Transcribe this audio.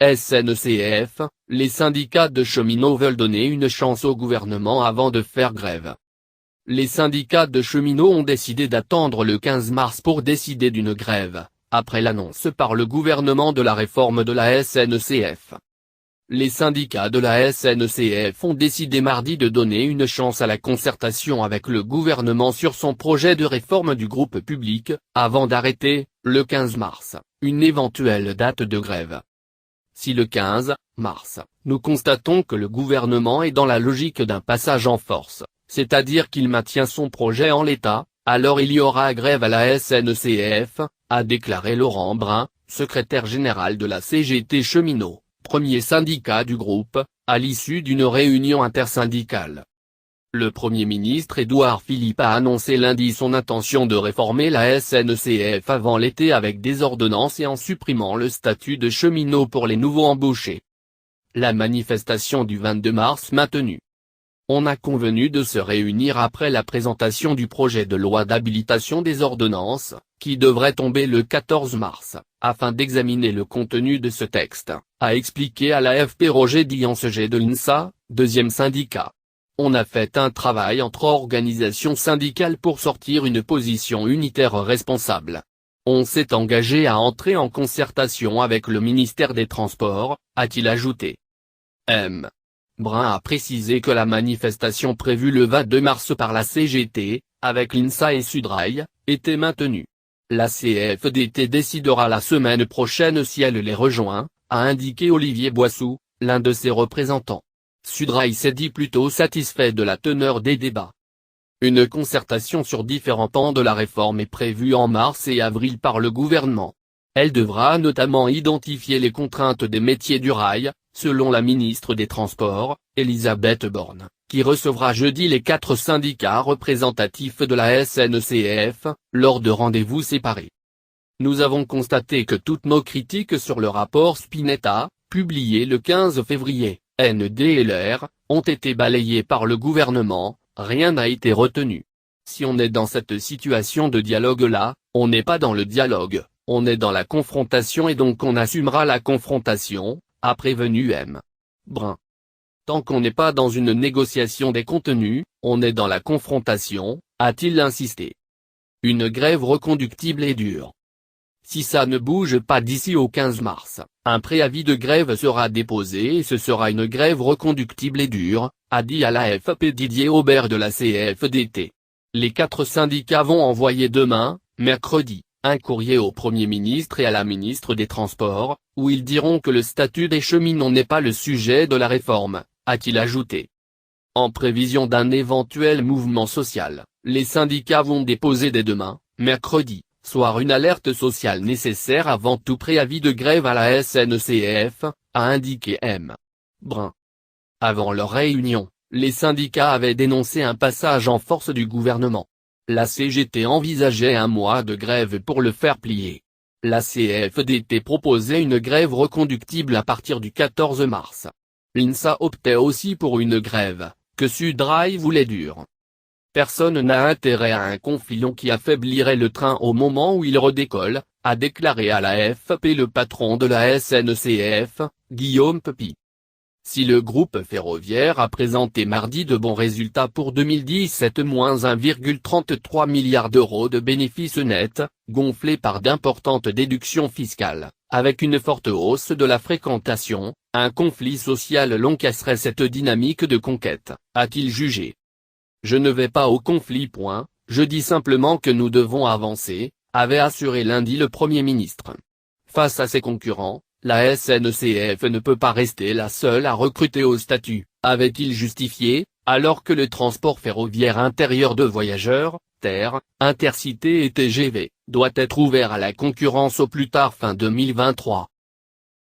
SNCF, les syndicats de cheminots veulent donner une chance au gouvernement avant de faire grève. Les syndicats de cheminots ont décidé d'attendre le 15 mars pour décider d'une grève, après l'annonce par le gouvernement de la réforme de la SNCF. Les syndicats de la SNCF ont décidé mardi de donner une chance à la concertation avec le gouvernement sur son projet de réforme du groupe public, avant d'arrêter, le 15 mars, une éventuelle date de grève. Si le 15 mars, nous constatons que le gouvernement est dans la logique d'un passage en force, c'est-à-dire qu'il maintient son projet en l'état, alors il y aura grève à la SNCF, a déclaré Laurent Brun, secrétaire général de la CGT Cheminots, premier syndicat du groupe, à l'issue d'une réunion intersyndicale. Le Premier ministre Édouard Philippe a annoncé lundi son intention de réformer la SNCF avant l'été avec des ordonnances et en supprimant le statut de cheminot pour les nouveaux embauchés. La manifestation du 22 mars maintenue. On a convenu de se réunir après la présentation du projet de loi d'habilitation des ordonnances, qui devrait tomber le 14 mars, afin d'examiner le contenu de ce texte, a expliqué à l'AFP Roger Diancegé de l'INSA, deuxième syndicat. On a fait un travail entre organisations syndicales pour sortir une position unitaire responsable. On s'est engagé à entrer en concertation avec le ministère des Transports, a-t-il ajouté. M. Brun a précisé que la manifestation prévue le 22 mars par la CGT, avec l'INSA et Sudrail, était maintenue. La CFDT décidera la semaine prochaine si elle les rejoint, a indiqué Olivier Boissou, l'un de ses représentants. Sudrail s'est dit plutôt satisfait de la teneur des débats. Une concertation sur différents pans de la réforme est prévue en mars et avril par le gouvernement. Elle devra notamment identifier les contraintes des métiers du rail, selon la ministre des Transports, Elisabeth Borne, qui recevra jeudi les 4 syndicats représentatifs de la SNCF, lors de rendez-vous séparés. Nous avons constaté que toutes nos critiques sur le rapport Spinetta, publié le 15 février, NDLR, ont été balayées par le gouvernement, rien n'a été retenu. Si on est dans cette situation de dialogue-là, on n'est pas dans le dialogue, on est dans la confrontation et donc on assumera la confrontation, a prévenu M. Brun. Tant qu'on n'est pas dans une négociation des contenus, on est dans la confrontation, a-t-il insisté. Une grève reconductible et dure. Si ça ne bouge pas d'ici au 15 mars, un préavis de grève sera déposé et ce sera une grève reconductible et dure, a dit à l'AFP Didier Aubert de la CFDT. Les 4 syndicats vont envoyer demain, mercredi, un courrier au Premier ministre et à la ministre des Transports, où ils diront que le statut des cheminots n'est pas le sujet de la réforme, a-t-il ajouté. En prévision d'un éventuel mouvement social, les syndicats vont déposer dès demain, mercredi, soir une alerte sociale nécessaire avant tout préavis de grève à la SNCF, a indiqué M. Brun. Avant leur réunion, les syndicats avaient dénoncé un passage en force du gouvernement. La CGT envisageait un mois de grève pour le faire plier. La CFDT proposait une grève reconductible à partir du 14 mars. L'INSA optait aussi pour une grève, que Sudrail voulait dure. Personne n'a intérêt à un conflit long qui affaiblirait le train au moment où il redécolle, a déclaré à la l'AFP le patron de la SNCF, Guillaume Pepy. Si le groupe ferroviaire a présenté mardi de bons résultats pour 2017 -1,33 milliard d'euros de bénéfices nets, gonflés par d'importantes déductions fiscales, avec une forte hausse de la fréquentation, un conflit social long casserait cette dynamique de conquête, a-t-il jugé. Je ne vais pas au conflit. Je dis simplement que nous devons avancer, avait assuré lundi le Premier ministre. Face à ses concurrents, la SNCF ne peut pas rester la seule à recruter au statut, avait-il justifié, alors que le transport ferroviaire intérieur de voyageurs, TER, Intercité et TGV, doit être ouvert à la concurrence au plus tard fin 2023.